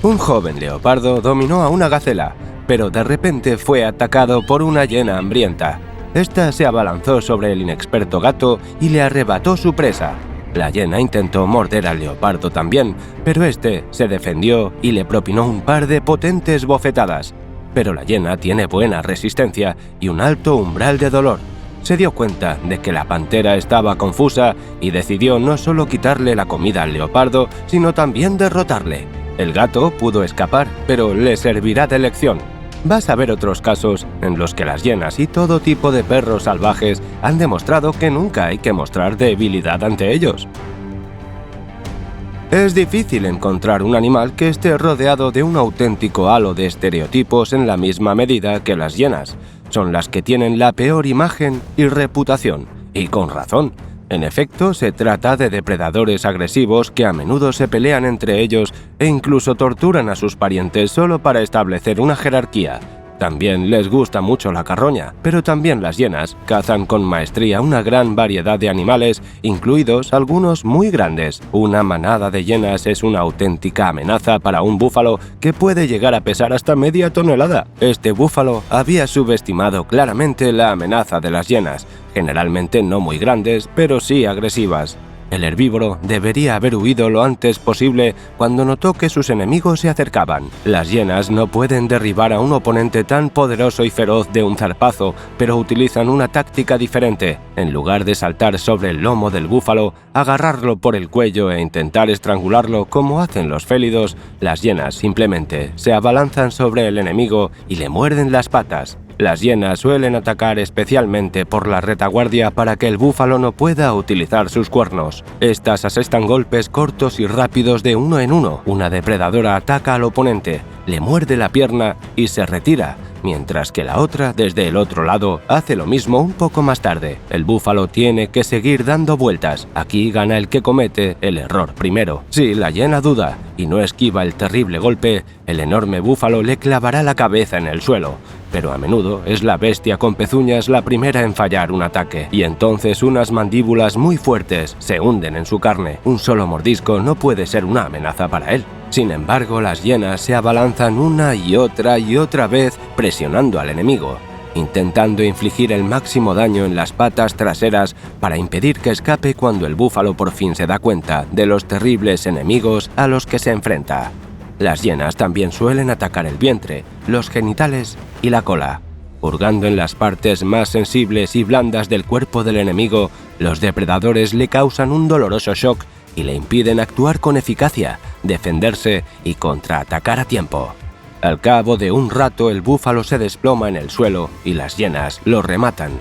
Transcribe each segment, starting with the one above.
Un joven leopardo dominó a una gacela, pero de repente fue atacado por una hiena hambrienta. Esta se abalanzó sobre el inexperto gato y le arrebató su presa. La hiena intentó morder al leopardo también, pero este se defendió y le propinó un par de potentes bofetadas. Pero la hiena tiene buena resistencia y un alto umbral de dolor. Se dio cuenta de que la pantera estaba confusa y decidió no solo quitarle la comida al leopardo, sino también derrotarle. El gato pudo escapar, pero le servirá de lección. Vas a ver otros casos en los que las hienas y todo tipo de perros salvajes han demostrado que nunca hay que mostrar debilidad ante ellos. Es difícil encontrar un animal que esté rodeado de un auténtico halo de estereotipos en la misma medida que las hienas. Son las que tienen la peor imagen y reputación, y con razón. En efecto, se trata de depredadores agresivos que a menudo se pelean entre ellos e incluso torturan a sus parientes solo para establecer una jerarquía. También les gusta mucho la carroña, pero también las hienas cazan con maestría una gran variedad de animales, incluidos algunos muy grandes. Una manada de hienas es una auténtica amenaza para un búfalo que puede llegar a pesar hasta media tonelada. Este búfalo había subestimado claramente la amenaza de las hienas, generalmente no muy grandes, pero sí agresivas. El herbívoro debería haber huido lo antes posible cuando notó que sus enemigos se acercaban. Las hienas no pueden derribar a un oponente tan poderoso y feroz de un zarpazo, pero utilizan una táctica diferente. En lugar de saltar sobre el lomo del búfalo, agarrarlo por el cuello e intentar estrangularlo como hacen los félidos, las hienas simplemente se abalanzan sobre el enemigo y le muerden las patas. Las hienas suelen atacar especialmente por la retaguardia para que el búfalo no pueda utilizar sus cuernos. Estas asestan golpes cortos y rápidos de uno en uno. Una depredadora ataca al oponente, le muerde la pierna y se retira, mientras que la otra, desde el otro lado, hace lo mismo un poco más tarde. El búfalo tiene que seguir dando vueltas. Aquí gana el que comete el error primero. Si la hiena duda y no esquiva el terrible golpe, el enorme búfalo le clavará la cabeza en el suelo. Pero a menudo es la bestia con pezuñas la primera en fallar un ataque, y entonces unas mandíbulas muy fuertes se hunden en su carne. Un solo mordisco no puede ser una amenaza para él. Sin embargo, las hienas se abalanzan una y otra vez presionando al enemigo, intentando infligir el máximo daño en las patas traseras para impedir que escape cuando el búfalo por fin se da cuenta de los terribles enemigos a los que se enfrenta. Las hienas también suelen atacar el vientre, los genitales y la cola. Hurgando en las partes más sensibles y blandas del cuerpo del enemigo, los depredadores le causan un doloroso shock y le impiden actuar con eficacia, defenderse y contraatacar a tiempo. Al cabo de un rato el búfalo se desploma en el suelo y las hienas lo rematan.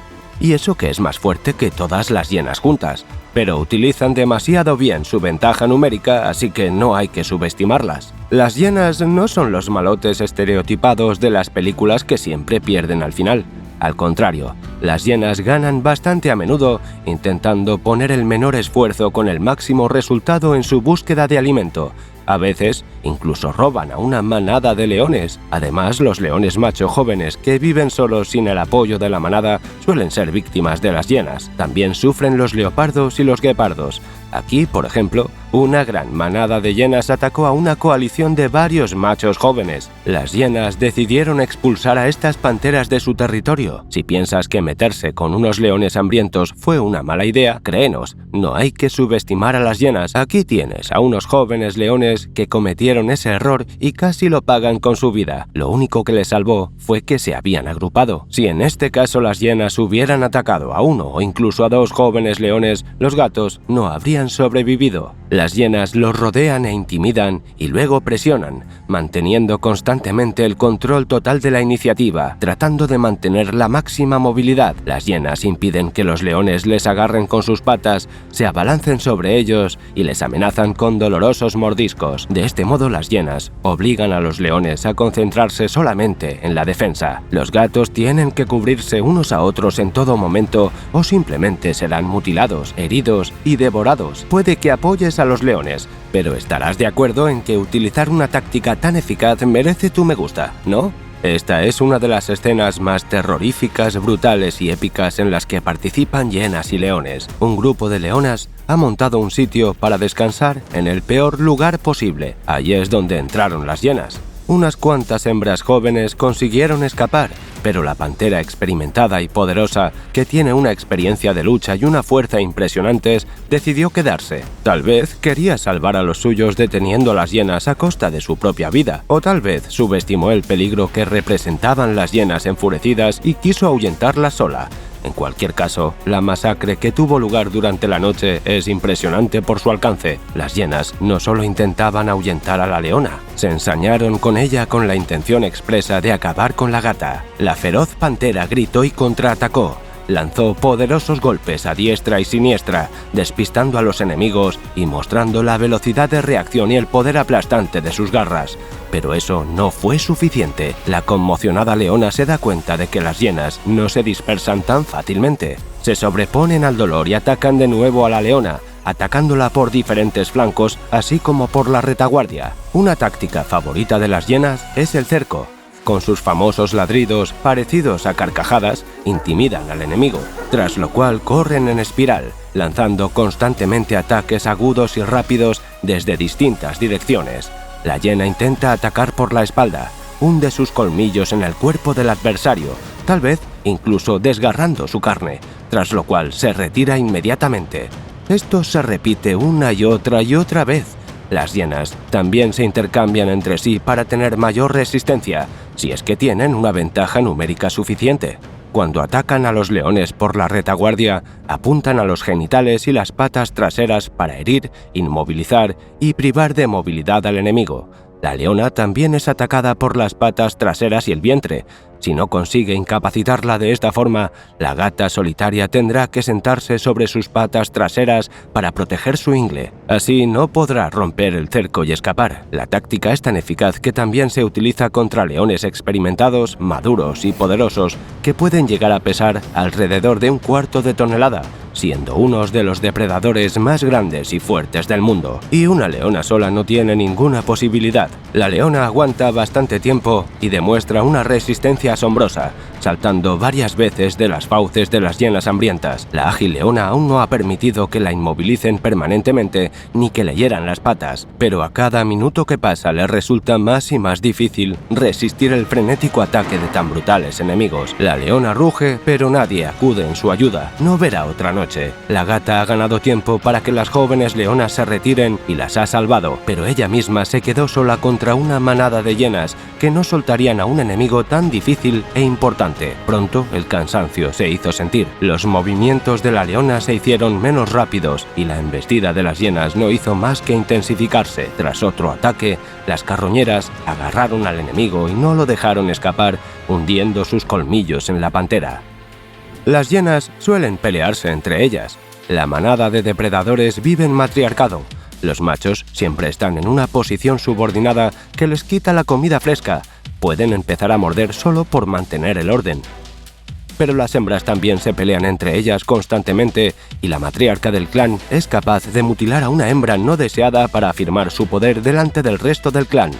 Y eso que es más fuerte que todas las hienas juntas, pero utilizan demasiado bien su ventaja numérica, así que no hay que subestimarlas. Las hienas no son los malotes estereotipados de las películas que siempre pierden al final. Al contrario, las hienas ganan bastante a menudo intentando poner el menor esfuerzo con el máximo resultado en su búsqueda de alimento. A veces, incluso roban a una manada de leones. Además, los leones macho jóvenes que viven solos sin el apoyo de la manada suelen ser víctimas de las hienas. También sufren los leopardos y los guepardos. Aquí, por ejemplo, una gran manada de hienas atacó a una coalición de varios machos jóvenes. Las hienas decidieron expulsar a estas panteras de su territorio. Si piensas que meterse con unos leones hambrientos fue una mala idea, créenos, no hay que subestimar a las hienas. Aquí tienes a unos jóvenes leones que cometieron ese error y casi lo pagan con su vida. Lo único que les salvó fue que se habían agrupado. Si en este caso las hienas hubieran atacado a uno o incluso a dos jóvenes leones, los gatos no habrían sobrevivido. Las hienas los rodean e intimidan y luego presionan, manteniendo constantemente el control total de la iniciativa, tratando de mantener la máxima movilidad. Las hienas impiden que los leones les agarren con sus patas, se abalancen sobre ellos y les amenazan con dolorosos mordiscos. De este modo, las hienas obligan a los leones a concentrarse solamente en la defensa. Los gatos tienen que cubrirse unos a otros en todo momento o simplemente serán mutilados, heridos y devorados. Puede que apoyes a los leones, pero estarás de acuerdo en que utilizar una táctica tan eficaz merece tu me gusta, ¿no? Esta es una de las escenas más terroríficas, brutales y épicas en las que participan hienas y leones. Un grupo de leonas ha montado un sitio para descansar en el peor lugar posible. Allí es donde entraron las hienas. Unas cuantas hembras jóvenes consiguieron escapar, pero la pantera experimentada y poderosa, que tiene una experiencia de lucha y una fuerza impresionantes, decidió quedarse. Tal vez quería salvar a los suyos deteniendo a las hienas a costa de su propia vida, o tal vez subestimó el peligro que representaban las hienas enfurecidas y quiso ahuyentarlas sola. En cualquier caso, la masacre que tuvo lugar durante la noche es impresionante por su alcance. Las hienas no solo intentaban ahuyentar a la leona, se ensañaron con ella con la intención expresa de acabar con la gata. La feroz pantera gritó y contraatacó. Lanzó poderosos golpes a diestra y siniestra, despistando a los enemigos y mostrando la velocidad de reacción y el poder aplastante de sus garras. Pero eso no fue suficiente. La conmocionada leona se da cuenta de que las hienas no se dispersan tan fácilmente. Se sobreponen al dolor y atacan de nuevo a la leona, atacándola por diferentes flancos, así como por la retaguardia. Una táctica favorita de las hienas es el cerco. Con sus famosos ladridos, parecidos a carcajadas, intimidan al enemigo, tras lo cual corren en espiral, lanzando constantemente ataques agudos y rápidos desde distintas direcciones. La hiena intenta atacar por la espalda, hunde sus colmillos en el cuerpo del adversario, tal vez incluso desgarrando su carne, tras lo cual se retira inmediatamente. Esto se repite una y otra vez. Las hienas también se intercambian entre sí para tener mayor resistencia, si es que tienen una ventaja numérica suficiente. Cuando atacan a los leones por la retaguardia, apuntan a los genitales y las patas traseras para herir, inmovilizar y privar de movilidad al enemigo. La leona también es atacada por las patas traseras y el vientre. Si no consigue incapacitarla de esta forma, la gata solitaria tendrá que sentarse sobre sus patas traseras para proteger su ingle. Así no podrá romper el cerco y escapar. La táctica es tan eficaz que también se utiliza contra leones experimentados, maduros y poderosos que pueden llegar a pesar alrededor de 1/4 de tonelada, siendo unos de los depredadores más grandes y fuertes del mundo. Y una leona sola no tiene ninguna posibilidad. La leona aguanta bastante tiempo y demuestra una resistencia asombrosa, saltando varias veces de las fauces de las hienas hambrientas. La ágil leona aún no ha permitido que la inmovilicen permanentemente ni que le hieran las patas, pero a cada minuto que pasa le resulta más y más difícil resistir el frenético ataque de tan brutales enemigos. La leona ruge, pero nadie acude en su ayuda. No verá otra noche. La gata ha ganado tiempo para que las jóvenes leonas se retiren y las ha salvado, pero ella misma se quedó sola contra una manada de hienas que no soltarían a un enemigo tan difícil e importante. Pronto el cansancio se hizo sentir. Los movimientos de la leona se hicieron menos rápidos y la embestida de las hienas no hizo más que intensificarse. Tras otro ataque, las carroñeras agarraron al enemigo y no lo dejaron escapar, hundiendo sus colmillos en la pantera. Las hienas suelen pelearse entre ellas. La manada de depredadores vive en matriarcado. Los machos siempre están en una posición subordinada que les quita la comida fresca. Pueden empezar a morder solo por mantener el orden. Pero las hembras también se pelean entre ellas constantemente y la matriarca del clan es capaz de mutilar a una hembra no deseada para afirmar su poder delante del resto del clan.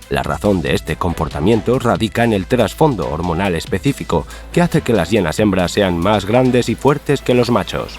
La razón de este comportamiento radica en el trasfondo hormonal específico que hace que las hienas hembras sean más grandes y fuertes que los machos.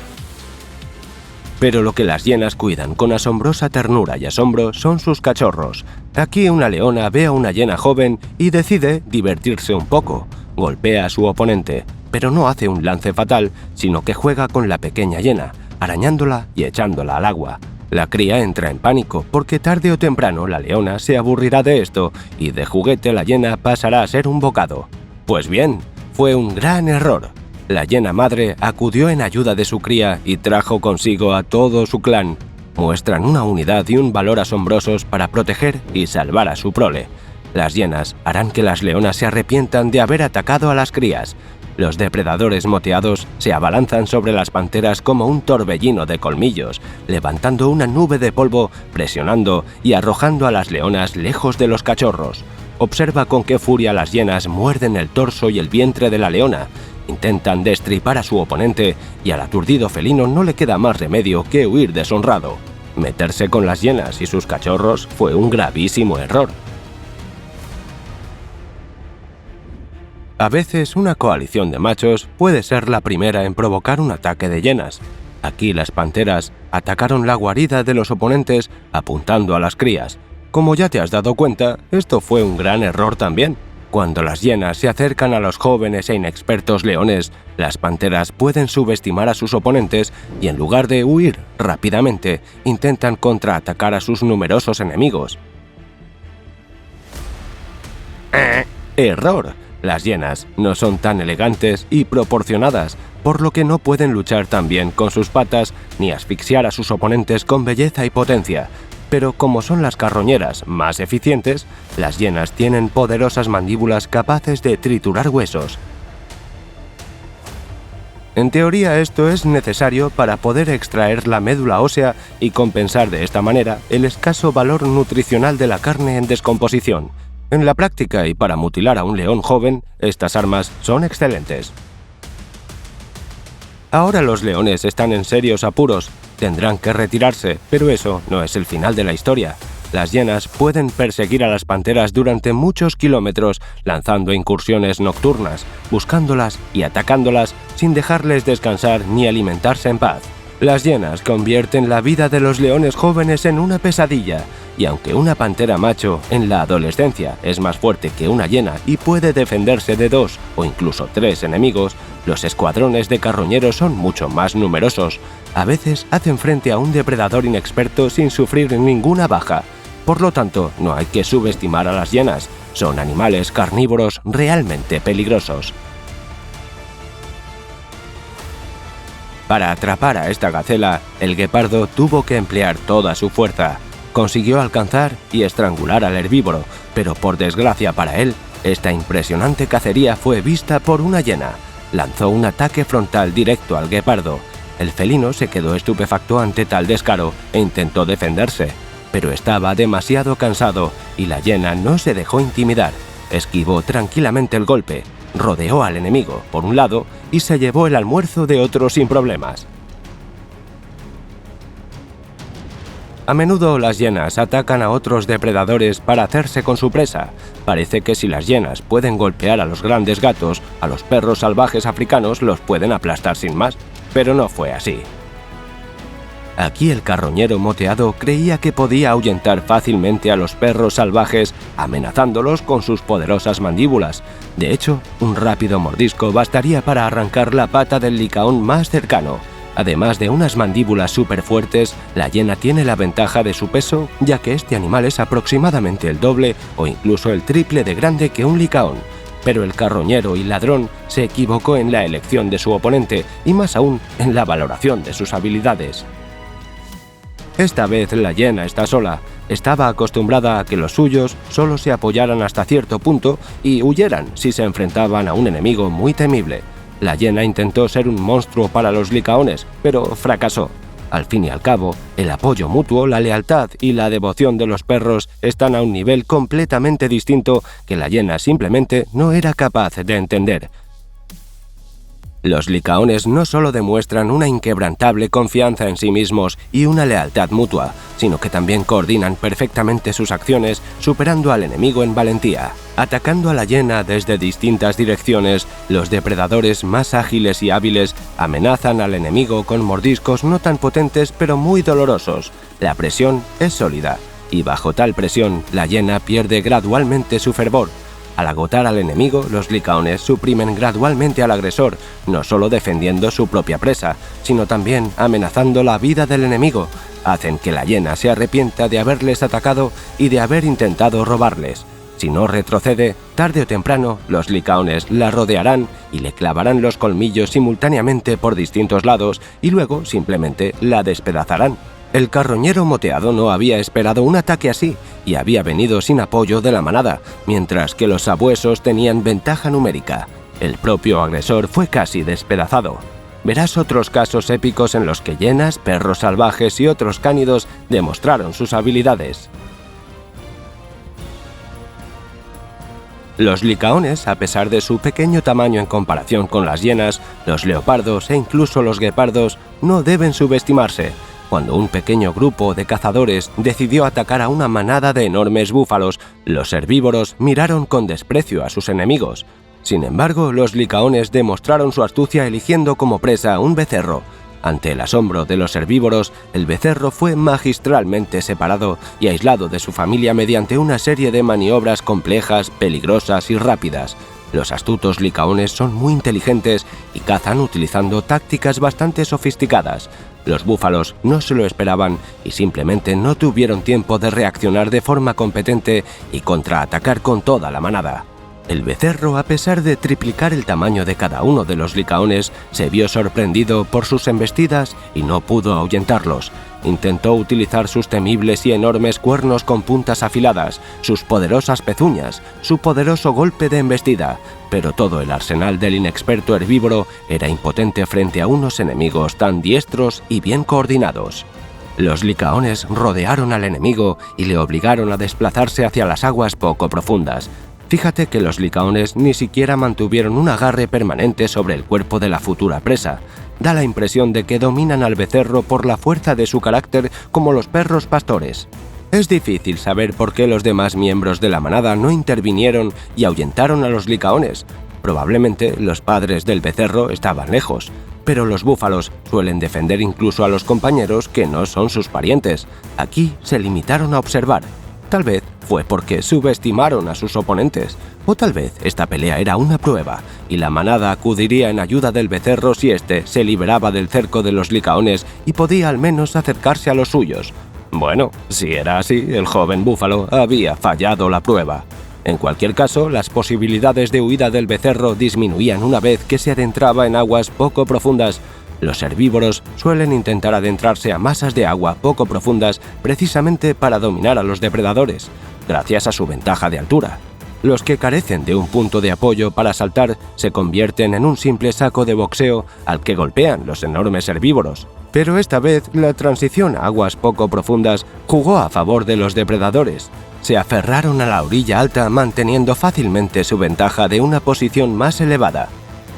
Pero lo que las hienas cuidan con asombrosa ternura y asombro son sus cachorros. Aquí una leona ve a una hiena joven y decide divertirse un poco. Golpea a su oponente, pero no hace un lance fatal, sino que juega con la pequeña hiena, arañándola y echándola al agua. La cría entra en pánico porque tarde o temprano la leona se aburrirá de esto y de juguete la hiena pasará a ser un bocado. Pues bien, fue un gran error. La hiena madre acudió en ayuda de su cría y trajo consigo a todo su clan. Muestran una unidad y un valor asombrosos para proteger y salvar a su prole. Las hienas harán que las leonas se arrepientan de haber atacado a las crías. Los depredadores moteados se abalanzan sobre las panteras como un torbellino de colmillos, levantando una nube de polvo, presionando y arrojando a las leonas lejos de los cachorros. Observa con qué furia las hienas muerden el torso y el vientre de la leona. Intentan destripar a su oponente y al aturdido felino no le queda más remedio que huir deshonrado. Meterse con las hienas y sus cachorros fue un gravísimo error. A veces una coalición de machos puede ser la primera en provocar un ataque de hienas. Aquí las panteras atacaron la guarida de los oponentes apuntando a las crías. Como ya te has dado cuenta, esto fue un gran error también. Cuando las hienas se acercan a los jóvenes e inexpertos leones, las panteras pueden subestimar a sus oponentes y en lugar de huir rápidamente, intentan contraatacar a sus numerosos enemigos. Error. Las hienas no son tan elegantes y proporcionadas, por lo que no pueden luchar tan bien con sus patas ni asfixiar a sus oponentes con belleza y potencia. Pero como son las carroñeras más eficientes, las hienas tienen poderosas mandíbulas capaces de triturar huesos. En teoría esto es necesario para poder extraer la médula ósea y compensar de esta manera el escaso valor nutricional de la carne en descomposición. En la práctica y para mutilar a un león joven, estas armas son excelentes. Ahora los leones están en serios apuros, tendrán que retirarse, pero eso no es el final de la historia. Las hienas pueden perseguir a las panteras durante muchos kilómetros, lanzando incursiones nocturnas, buscándolas y atacándolas sin dejarles descansar ni alimentarse en paz. Las hienas convierten la vida de los leones jóvenes en una pesadilla, y aunque una pantera macho en la adolescencia es más fuerte que una hiena y puede defenderse de 2 o incluso 3 enemigos, los escuadrones de carroñeros son mucho más numerosos. A veces hacen frente a un depredador inexperto sin sufrir ninguna baja. Por lo tanto, no hay que subestimar a las hienas. Son animales carnívoros realmente peligrosos. Para atrapar a esta gacela, el guepardo tuvo que emplear toda su fuerza. Consiguió alcanzar y estrangular al herbívoro, pero por desgracia para él, esta impresionante cacería fue vista por una hiena. Lanzó un ataque frontal directo al guepardo. El felino se quedó estupefacto ante tal descaro e intentó defenderse, pero estaba demasiado cansado y la hiena no se dejó intimidar. Esquivó tranquilamente el golpe, rodeó al enemigo por un lado y se llevó el almuerzo de otro sin problemas. A menudo las hienas atacan a otros depredadores para hacerse con su presa. Parece que si las hienas pueden golpear a los grandes gatos, a los perros salvajes africanos los pueden aplastar sin más, pero no fue así. Aquí el carroñero moteado creía que podía ahuyentar fácilmente a los perros salvajes amenazándolos con sus poderosas mandíbulas. De hecho, un rápido mordisco bastaría para arrancar la pata del licaón más cercano. Además de unas mandíbulas súper fuertes, la hiena tiene la ventaja de su peso, ya que este animal es aproximadamente el doble o incluso el triple de grande que un licaón. Pero el carroñero y ladrón se equivocó en la elección de su oponente y más aún en la valoración de sus habilidades. Esta vez la hiena está sola. Estaba acostumbrada a que los suyos solo se apoyaran hasta cierto punto y huyeran si se enfrentaban a un enemigo muy temible. La hiena intentó ser un monstruo para los licaones, pero fracasó. Al fin y al cabo, el apoyo mutuo, la lealtad y la devoción de los perros están a un nivel completamente distinto que la hiena simplemente no era capaz de entender. Los licaones no solo demuestran una inquebrantable confianza en sí mismos y una lealtad mutua, sino que también coordinan perfectamente sus acciones, superando al enemigo en valentía. Atacando a la hiena desde distintas direcciones, los depredadores más ágiles y hábiles amenazan al enemigo con mordiscos no tan potentes pero muy dolorosos. La presión es sólida, y bajo tal presión, la hiena pierde gradualmente su fervor. Al agotar al enemigo, los licaones suprimen gradualmente al agresor, no solo defendiendo su propia presa, sino también amenazando la vida del enemigo. Hacen que la hiena se arrepienta de haberles atacado y de haber intentado robarles. Si no retrocede, tarde o temprano, los licaones la rodearán y le clavarán los colmillos simultáneamente por distintos lados y luego simplemente la despedazarán. El carroñero moteado no había esperado un ataque así y había venido sin apoyo de la manada, mientras que los sabuesos tenían ventaja numérica. El propio agresor fue casi despedazado. Verás otros casos épicos en los que hienas, perros salvajes y otros cánidos demostraron sus habilidades. Los licaones, a pesar de su pequeño tamaño en comparación con las hienas, los leopardos e incluso los guepardos, no deben subestimarse. Cuando un pequeño grupo de cazadores decidió atacar a una manada de enormes búfalos, los herbívoros miraron con desprecio a sus enemigos. Sin embargo, los licaones demostraron su astucia eligiendo como presa un becerro. Ante el asombro de los herbívoros, el becerro fue magistralmente separado y aislado de su familia mediante una serie de maniobras complejas, peligrosas y rápidas. Los astutos licaones son muy inteligentes y cazan utilizando tácticas bastante sofisticadas. Los búfalos no se lo esperaban y simplemente no tuvieron tiempo de reaccionar de forma competente y contraatacar con toda la manada. El becerro, a pesar de triplicar el tamaño de cada uno de los licaones, se vio sorprendido por sus embestidas y no pudo ahuyentarlos. Intentó utilizar sus temibles y enormes cuernos con puntas afiladas, sus poderosas pezuñas, su poderoso golpe de embestida, pero todo el arsenal del inexperto herbívoro era impotente frente a unos enemigos tan diestros y bien coordinados. Los licaones rodearon al enemigo y le obligaron a desplazarse hacia las aguas poco profundas. Fíjate que los licaones ni siquiera mantuvieron un agarre permanente sobre el cuerpo de la futura presa. Da la impresión de que dominan al becerro por la fuerza de su carácter como los perros pastores. Es difícil saber por qué los demás miembros de la manada no intervinieron y ahuyentaron a los licaones. Probablemente los padres del becerro estaban lejos, pero los búfalos suelen defender incluso a los compañeros que no son sus parientes. Aquí se limitaron a observar. Tal vez fue porque subestimaron a sus oponentes, o tal vez esta pelea era una prueba, y la manada acudiría en ayuda del becerro si éste se liberaba del cerco de los licaones y podía al menos acercarse a los suyos. Bueno, si era así, el joven búfalo había fallado la prueba. En cualquier caso, las posibilidades de huida del becerro disminuían una vez que se adentraba en aguas poco profundas. Los herbívoros suelen intentar adentrarse a masas de agua poco profundas precisamente para dominar a los depredadores, gracias a su ventaja de altura. Los que carecen de un punto de apoyo para saltar se convierten en un simple saco de boxeo al que golpean los enormes herbívoros. Pero esta vez la transición a aguas poco profundas jugó a favor de los depredadores. Se aferraron a la orilla alta manteniendo fácilmente su ventaja de una posición más elevada.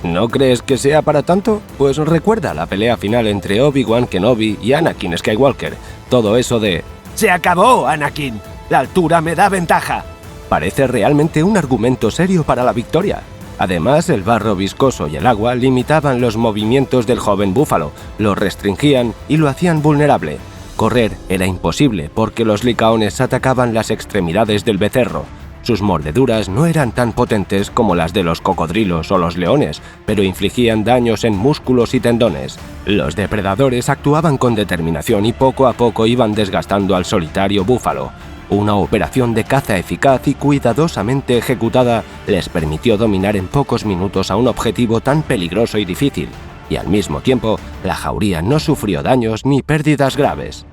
¿No crees que sea para tanto? Pues recuerda la pelea final entre Obi-Wan Kenobi y Anakin Skywalker. Todo eso de «¡Se acabó, Anakin! ¡La altura me da ventaja!» parece realmente un argumento serio para la victoria. Además, el barro viscoso y el agua limitaban los movimientos del joven búfalo, lo restringían y lo hacían vulnerable. Correr era imposible porque los licaones atacaban las extremidades del becerro. Sus mordeduras no eran tan potentes como las de los cocodrilos o los leones, pero infligían daños en músculos y tendones. Los depredadores actuaban con determinación y poco a poco iban desgastando al solitario búfalo. Una operación de caza eficaz y cuidadosamente ejecutada les permitió dominar en pocos minutos a un objetivo tan peligroso y difícil, y al mismo tiempo, la jauría no sufrió daños ni pérdidas graves.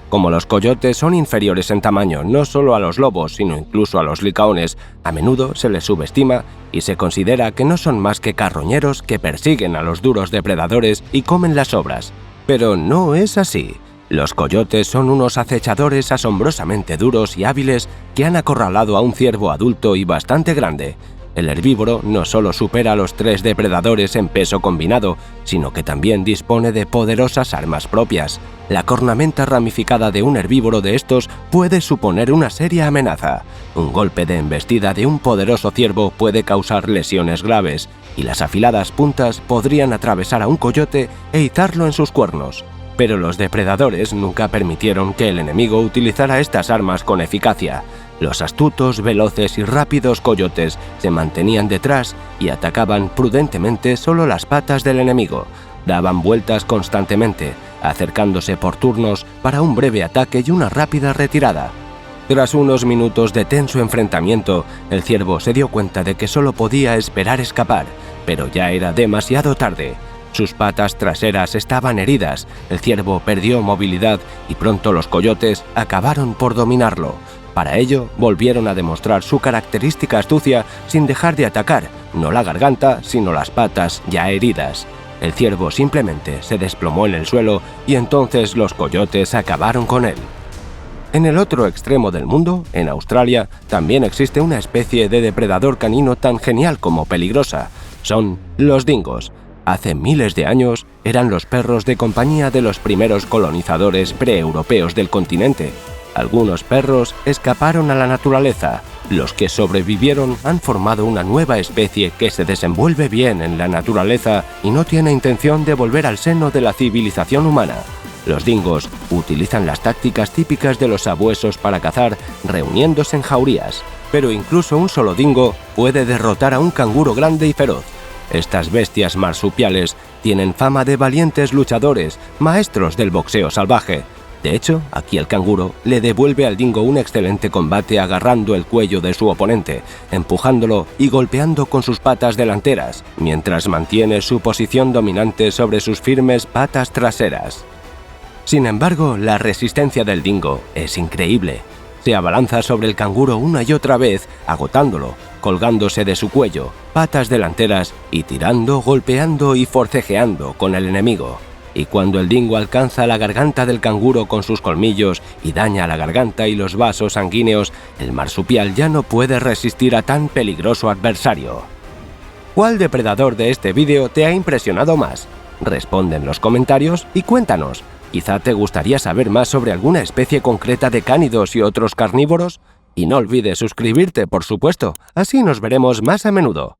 Como los coyotes son inferiores en tamaño no solo a los lobos, sino incluso a los licaones, a menudo se les subestima y se considera que no son más que carroñeros que persiguen a los duros depredadores y comen las sobras. Pero no es así. Los coyotes son unos acechadores asombrosamente duros y hábiles que han acorralado a un ciervo adulto y bastante grande. El herbívoro no solo supera a los 3 depredadores en peso combinado, sino que también dispone de poderosas armas propias. La cornamenta ramificada de un herbívoro de estos puede suponer una seria amenaza. Un golpe de embestida de un poderoso ciervo puede causar lesiones graves, y las afiladas puntas podrían atravesar a un coyote e izarlo en sus cuernos. Pero los depredadores nunca permitieron que el enemigo utilizara estas armas con eficacia. Los astutos, veloces y rápidos coyotes se mantenían detrás y atacaban prudentemente solo las patas del enemigo. Daban vueltas constantemente, acercándose por turnos para un breve ataque y una rápida retirada. Tras unos minutos de tenso enfrentamiento, el ciervo se dio cuenta de que solo podía esperar escapar, pero ya era demasiado tarde. Sus patas traseras estaban heridas, el ciervo perdió movilidad y pronto los coyotes acabaron por dominarlo. Para ello, volvieron a demostrar su característica astucia sin dejar de atacar, no la garganta, sino las patas ya heridas. El ciervo simplemente se desplomó en el suelo y entonces los coyotes acabaron con él. En el otro extremo del mundo, en Australia, también existe una especie de depredador canino tan genial como peligrosa. Son los dingos. Hace miles de años eran los perros de compañía de los primeros colonizadores preeuropeos del continente. Algunos perros escaparon a la naturaleza, Los que sobrevivieron han formado una nueva especie que se desenvuelve bien en la naturaleza y no tiene intención de volver al seno de la civilización humana. Los dingos utilizan las tácticas típicas de los sabuesos para cazar, reuniéndose en jaurías. Pero incluso un solo dingo puede derrotar a un canguro grande y feroz. Estas bestias marsupiales tienen fama de valientes luchadores, maestros del boxeo salvaje. De hecho, aquí el canguro le devuelve al dingo un excelente combate agarrando el cuello de su oponente, empujándolo y golpeando con sus patas delanteras, mientras mantiene su posición dominante sobre sus firmes patas traseras. Sin embargo, la resistencia del dingo es increíble. Se abalanza sobre el canguro una y otra vez, agotándolo, colgándose de su cuello, patas delanteras y tirando, golpeando y forcejeando con el enemigo. Y cuando el dingo alcanza la garganta del canguro con sus colmillos y daña la garganta y los vasos sanguíneos, el marsupial ya no puede resistir a tan peligroso adversario. ¿Cuál depredador de este vídeo te ha impresionado más? Responde en los comentarios y cuéntanos. Quizá te gustaría saber más sobre alguna especie concreta de cánidos y otros carnívoros. Y no olvides suscribirte, por supuesto, así nos veremos más a menudo.